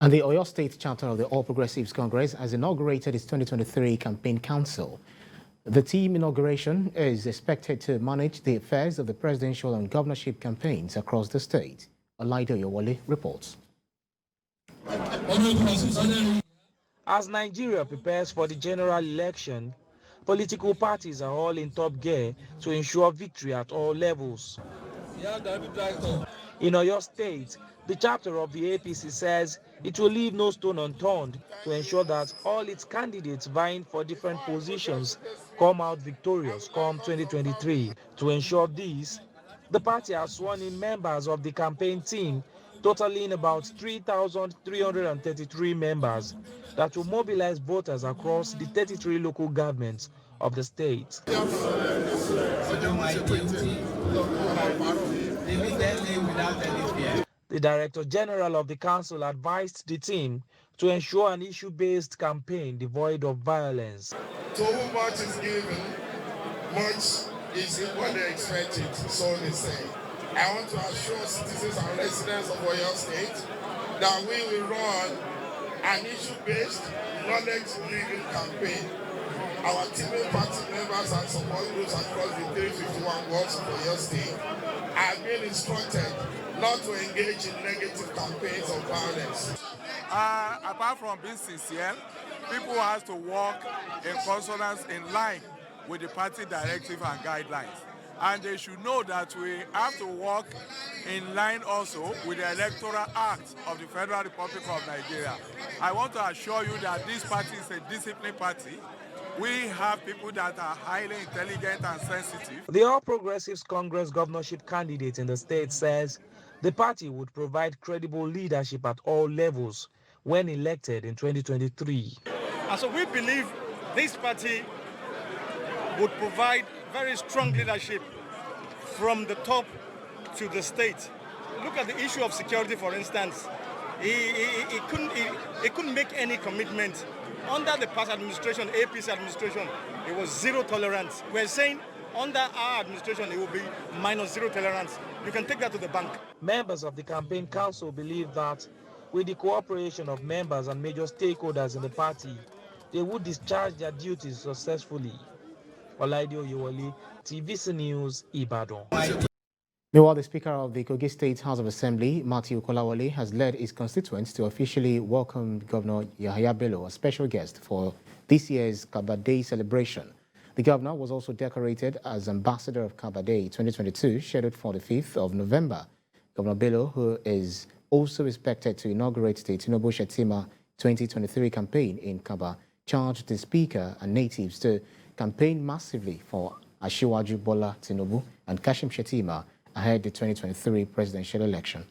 And the OYO State chapter of the All Progressives Congress has inaugurated its 2023 campaign council. The team inauguration is expected to manage the affairs of the presidential and governorship campaigns across the state. Olaido Yowole reports. As Nigeria prepares for the general election, political parties are all in top gear to ensure victory at all levels. In Oyo State, the chapter of the APC says it will leave no stone unturned to ensure that all its candidates vying for different positions come out victorious come 2023. To ensure this, the party has sworn in members of the campaign team, totaling about 3,333 members, that will mobilize voters across the 33 local governments of the state. The Director General of the Council advised the team to ensure an issue-based campaign devoid of violence. So who much is given, much is what they expected, so they say. I want to assure citizens and residents of Oyo State that we will run an issue-based, knowledge-driven campaign. Our teaming party members and support groups across the 351 wards of Oyo State have been instructed not to engage in negative campaigns of violence. Apart from being sincere, people have to work in consonance, in line with the party directive and guidelines. And they should know that we have to work in line also with the Electoral Act of the Federal Republic of Nigeria. I want to assure you that this party is a disciplined party. We have people that are highly intelligent and sensitive. The All Progressives Congress governorship candidate in the state says the party would provide credible leadership at all levels when elected in 2023. And so we believe this party would provide very strong leadership from the top to the state. Look at the issue of security, for instance. He couldn't make any commitment. Under the past administration, APC administration, it was zero tolerance. We're saying under our administration, it will be -0 tolerance. You can take that to the bank. Members of the campaign council believe that with the cooperation of members and major stakeholders in the party, they would discharge their duties successfully. Olaido Yowole, TVC News, Ibadan. Meanwhile, the Speaker of the Kogi State House of Assembly, Matthew Kolawole, has led his constituents to officially welcome Governor Yahaya Bello, a special guest for this year's Kaba Day celebration. The governor was also decorated as Ambassador of Kaba Day 2022, scheduled for the 5th of November. Governor Bello, who is also expected to inaugurate the Tinubu Shetima 2023 campaign in Kaba, charged the Speaker and natives to campaign massively for Asiwaju Bola Tinubu and Kashim Shetima ahead the 2023 presidential election.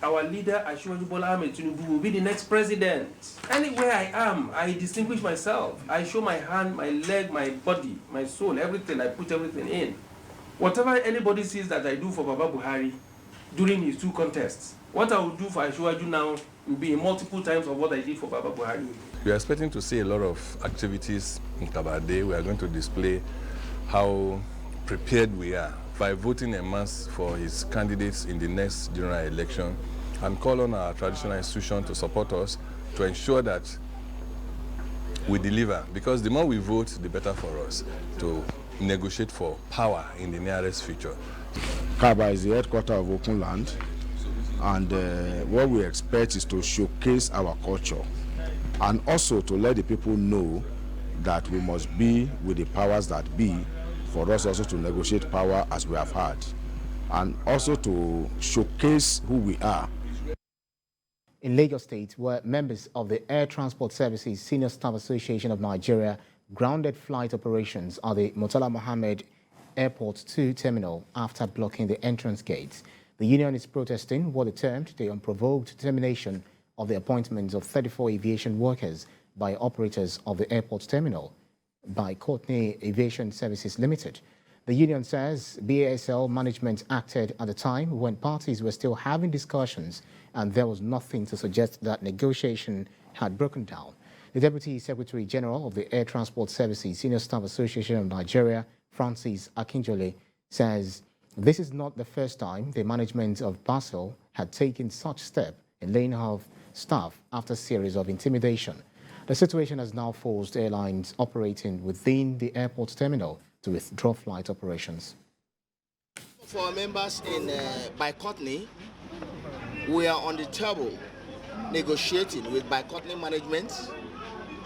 Our leader, Asiwaju Bola Tinubu, will be the next president. Anywhere I am, I distinguish myself. I show my hand, my leg, my body, my soul, everything. I put everything in. Whatever anybody sees that I do for Baba Buhari during his 2 contests, what I will do for Asiwaju now will be multiple times of what I did for Baba Buhari. We are expecting to see a lot of activities in Kaba Day. We are going to display how prepared we are by voting en masse for his candidates in the next general election, and call on our traditional institution to support us to ensure that we deliver, because the more we vote, the better for us to negotiate for power in the nearest future. Kaba is the headquarters of Open Land, and what we expect is to showcase our culture and also to let the people know that we must be with the powers that be for us also to negotiate power as we have had, and also to showcase who we are. In Lagos State, where members of the Air Transport Services Senior Staff Association of Nigeria grounded flight operations at the Murtala Mohammed Airport 2 terminal after blocking the entrance gates. The union is protesting what it termed the unprovoked termination of the appointments of 34 aviation workers by operators of the airport terminal by Courtney Aviation Services Limited. The union says BASL management acted at a time when parties were still having discussions and there was nothing to suggest that negotiation had broken down. The Deputy Secretary General of the Air Transport Services Senior Staff Association of Nigeria, Francis Akinjole, says This is not the first time the management of Basel had taken such step in laying off staff after a series of intimidation. The situation has now forced airlines operating within the airport terminal to withdraw flight operations. For our members in Bicotney, we are on the table negotiating with Bicotney management.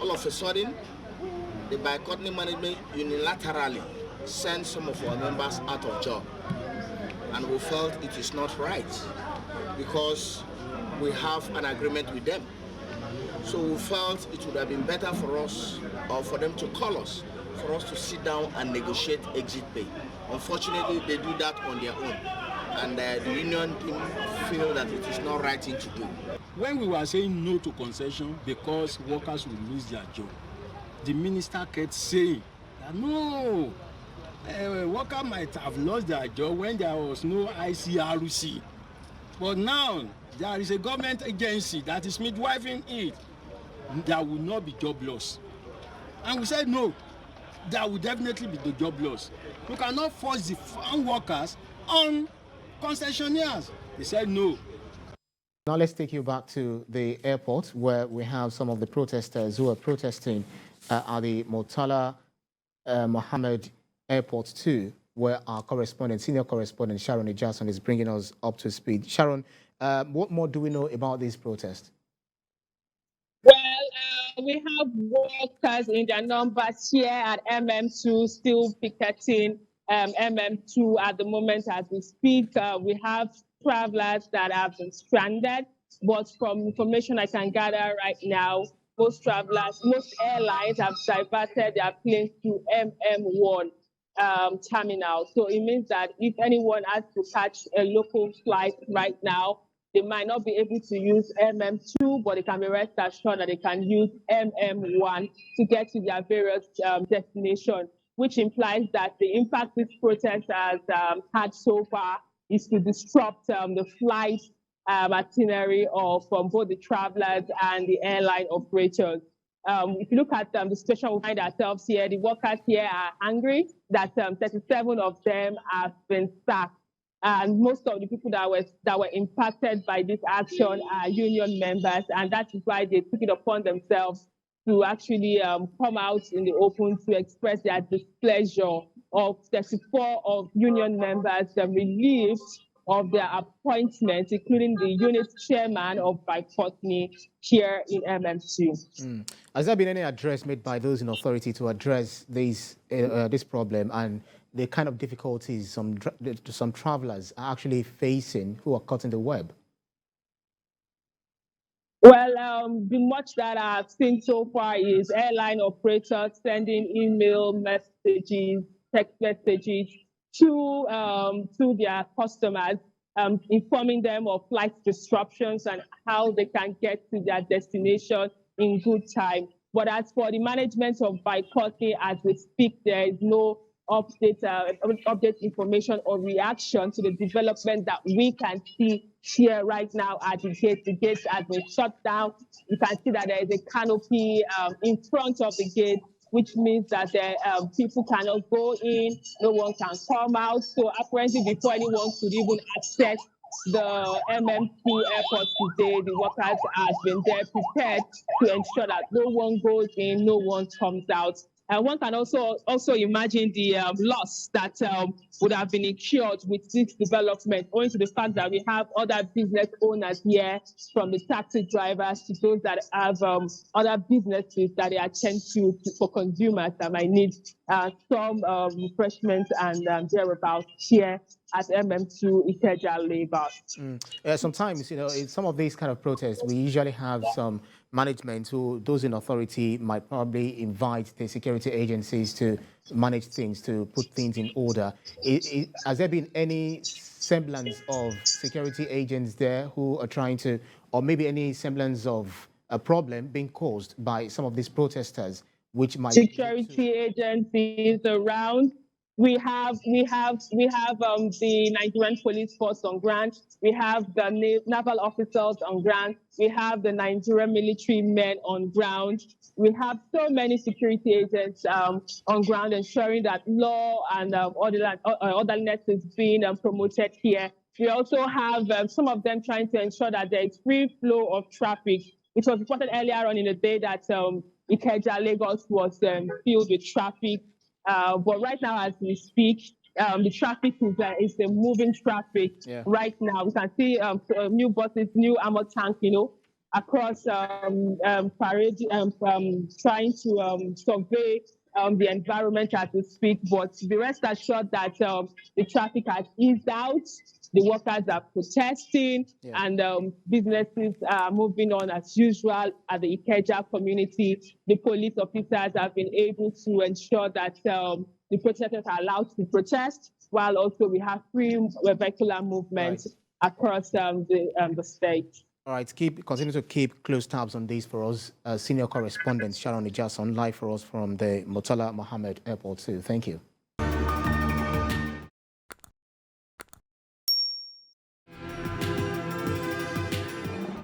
All of a sudden, the Bicotney management unilaterally sent some of our members out of job. And we felt it is not right because we have an agreement with them. So we felt it would have been better for us or for them to call us, for us to sit down and negotiate exit pay. Unfortunately, they do that on their own. And the union team feel that it is not right thing to do. When we were saying no to concession because workers will lose their job, the minister kept saying that no, worker might have lost their job when there was no ICRC. But now there is a government agency that is midwifing it. There will not be job loss. And we said no, there will definitely be the job loss. You cannot force the farm workers on concessionaires. They said no. Now let's take you back to the airport where we have some of the protesters who are protesting at the Murtala Mohammed Airport 2, where our senior correspondent Sharon Ejason is bringing us up to speed. Sharon, what more do we know about this protest? Well, we have workers in their numbers here at MM2 still picketing MM2 at the moment as we speak. We have travelers that have been stranded, but from information I can gather right now, most airlines have diverted their planes to MM1 terminal. So it means that if anyone has to catch a local flight right now, they might not be able to use MM2, but they can be rest assured that they can use MM1 to get to their various destinations, which implies that the impact this protest has had so far is to disrupt the flight itinerary from both the travelers and the airline operators. If you look at the situation we find ourselves here, the workers here are angry that 37 of them have been sacked. And most of the people that were impacted by this action are union members, and that is why they took it upon themselves to actually come out in the open to express their displeasure of 34 of union members relieved of their appointments, including the unit chairman of Bicotney here in MM2. Has there been any address made by those in authority to address this problem and the kind of difficulties some travelers are actually facing who are caught in the web? Well, the much that I've seen so far is airline operators sending email messages, text messages to their customers, informing them of flight disruptions and how they can get to their destination in good time. But as for the management of Bicotney, as we speak, there is no update information or reaction to the development that we can see here right now at the gate. The gates have been shut down. You can see that there is a canopy in front of the gate, which means that people cannot go in, no one can come out. So apparently before anyone could even access the MM2 airport today, the workers have been there prepared to ensure that no one goes in, no one comes out. And one can also imagine the loss that would have been incurred with this development, owing to the fact that we have other business owners here, from the taxi drivers to those that have other businesses that they attend to for consumers that might need some refreshments and thereabouts here at MM2 Ikeja Lagos. Sometimes, in some of these kind of protests, we usually have some management who, those in authority, might probably invite the security agencies to manage things, to put things in order. Has there been any semblance of security agents there who are trying to, or maybe any semblance of a problem being caused by some of these protesters, which might... Security agencies around. We have the Nigerian police force on ground. We have the naval officers on ground. We have the Nigerian military men on ground. We have so many security agents on ground, ensuring that law and orderliness is being promoted here. We also have some of them trying to ensure that there is free flow of traffic. It was reported earlier on in the day that Ikeja, Lagos was filled with traffic. But right now, as we speak, the traffic is the moving traffic right now. We can see new buses, new armor tank, across parade, trying to survey the environment as we speak. But be rest assured that the traffic has eased out. The workers are protesting, and businesses are moving on as usual at the Ikeja community. The police officers have been able to ensure that the protesters are allowed to protest, while also we have free vehicular movement across the state. All right, continue to keep close tabs on this for us. Senior correspondent Sharon Ijason, live for us from the Murtala Mohammed Airport too. Thank you.